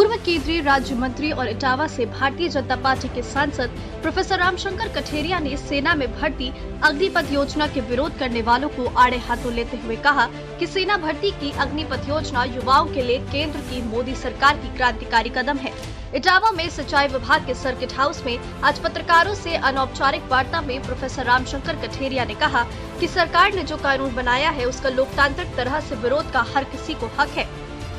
पूर्व केंद्रीय राज्य मंत्री और इटावा से भारतीय जनता पार्टी के सांसद प्रोफेसर रामशंकर कठेरिया ने सेना में भर्ती अग्निपथ योजना के विरोध करने वालों को आड़े हाथों लेते हुए कहा कि सेना भर्ती की अग्निपथ योजना युवाओं के लिए केंद्र की मोदी सरकार की क्रांतिकारी कदम है। इटावा में सिंचाई विभाग के सर्किट हाउस में आज पत्रकारों से अनौपचारिक वार्ता में प्रोफेसर रामशंकर कठेरिया ने कहा कि सरकार ने जो कानून बनाया है उसका लोकतांत्रिक तरह से विरोध का हर किसी को हक है।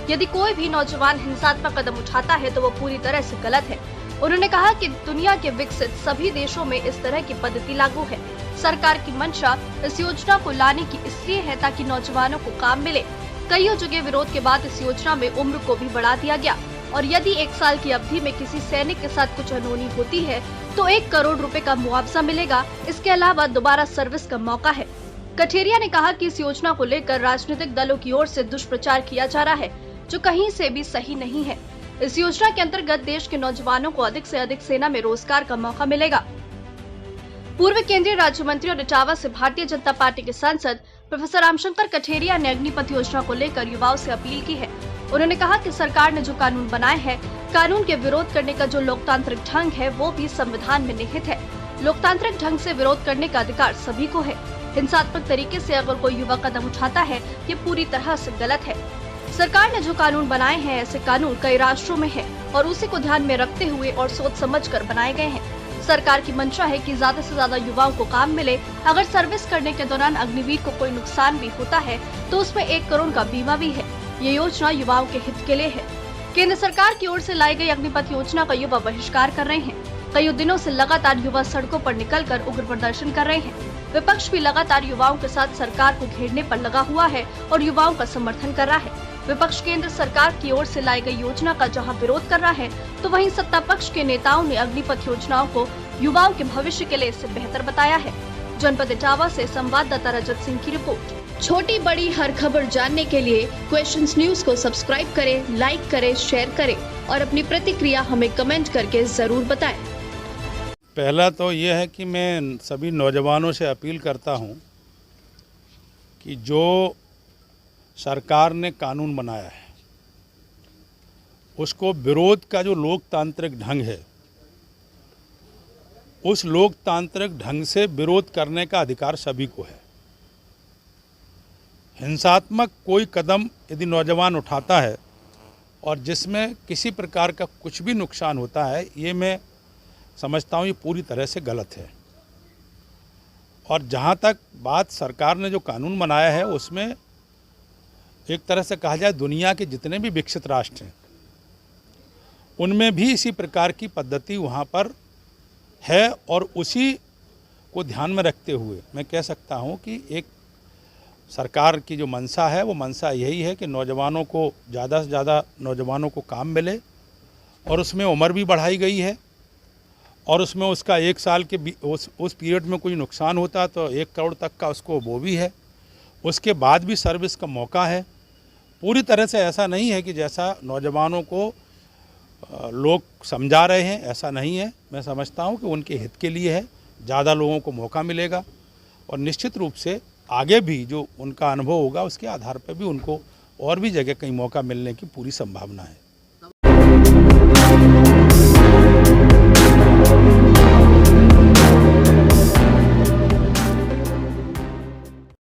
यदि कोई भी नौजवान हिंसात्मक कदम उठाता है तो वो पूरी तरह से गलत है। उन्होंने कहा कि दुनिया के विकसित सभी देशों में इस तरह की पद्धति लागू है। सरकार की मंशा इस योजना को लाने की इसलिए है ताकि नौजवानों को काम मिले। कई जगह विरोध के बाद इस योजना में उम्र को भी बढ़ा दिया गया और यदि 1 साल की अवधि में किसी सैनिक के साथ कुछ अनहोनी होती है तो 1 करोड़ रुपए का मुआवजा मिलेगा। इसके अलावा दोबारा सर्विस का मौका है। कठेरिया ने कहा कि इस योजना को लेकर राजनीतिक दलों की ओर से दुष्प्रचार किया जा रहा है जो कहीं से भी सही नहीं है। इस योजना के अंतर्गत देश के नौजवानों को अधिक से अधिक सेना में रोजगार का मौका मिलेगा। पूर्व केंद्रीय राज्य मंत्री और इटावा से भारतीय जनता पार्टी के सांसद प्रोफेसर रामशंकर कठेरिया ने अग्निपथ योजना को लेकर युवाओं से अपील की है। उन्होंने कहा कि सरकार ने जो कानून बनाए हैं, कानून के विरोध करने का जो लोकतांत्रिक ढंग है वो भी संविधान में निहित है। लोकतांत्रिक ढंग से विरोध करने का अधिकार सभी को है। हिंसात्मक तरीके से अगर कोई युवा कदम उठाता है ये पूरी तरह से गलत है। सरकार ने जो कानून बनाए हैं ऐसे कानून कई राष्ट्रों में है और उसी को ध्यान में रखते हुए और सोच समझकर बनाए गए हैं। सरकार की मंशा है कि ज्यादा से ज्यादा युवाओं को काम मिले। अगर सर्विस करने के दौरान अग्निवीर को कोई नुकसान भी होता है तो उसमें 1 करोड़ का बीमा भी है। ये योजना युवाओं के हित के लिए है। केंद्र सरकार की ओर से लाई गई अग्निपथ योजना का युवा बहिष्कार कर रहे हैं। कई दिनों से लगातार युवा सड़कों पर निकलकर उग्र प्रदर्शन कर रहे हैं। विपक्ष भी लगातार युवाओं के साथ सरकार को घेरने पर लगा हुआ है और युवाओं का समर्थन कर रहा है। विपक्ष केंद्र सरकार की ओर से लाई गई योजना का जहां विरोध कर रहा है तो वहीं सत्ता पक्ष के नेताओं ने अग्निपथ योजनाओं को युवाओं के भविष्य के लिए इससे बेहतर बताया है। जनपद इटावा से संवाददाता रजत सिंह की रिपोर्ट। छोटी बड़ी हर खबर जानने के लिए क्वेश्चंस न्यूज को सब्सक्राइब करें, लाइक करें, शेयर करें और अपनी प्रतिक्रिया हमें कमेंट करके जरूर बताएं। पहला तो ये है कि मैं सभी नौजवानों से अपील करता हूँ कि जो सरकार ने कानून बनाया है उसको विरोध का जो लोकतांत्रिक ढंग है उस लोकतांत्रिक ढंग से विरोध करने का अधिकार सभी को है। हिंसात्मक कोई कदम यदि नौजवान उठाता है और जिसमें किसी प्रकार का कुछ भी नुकसान होता है ये मैं समझता हूँ ये पूरी तरह से गलत है। और जहाँ तक बात सरकार ने जो कानून बनाया है उसमें एक तरह से कहा जाए दुनिया के जितने भी विकसित राष्ट्र हैं उनमें भी इसी प्रकार की पद्धति वहाँ पर है और उसी को ध्यान में रखते हुए मैं कह सकता हूँ कि एक सरकार की जो मंशा है वो मंशा यही है कि नौजवानों को ज़्यादा से ज़्यादा नौजवानों को काम मिले और उसमें उम्र भी बढ़ाई गई है और उसमें उसका 1 साल के उस पीरियड में कोई नुकसान होता तो 1 करोड़ तक का उसको वो भी है। उसके बाद भी सर्विस का मौका है। पूरी तरह से ऐसा नहीं है कि जैसा नौजवानों को लोग समझा रहे हैं ऐसा नहीं है। मैं समझता हूं कि उनके हित के लिए है, ज़्यादा लोगों को मौका मिलेगा और निश्चित रूप से आगे भी जो उनका अनुभव होगा उसके आधार पर भी उनको और भी जगह कहीं मौका मिलने की पूरी संभावना है।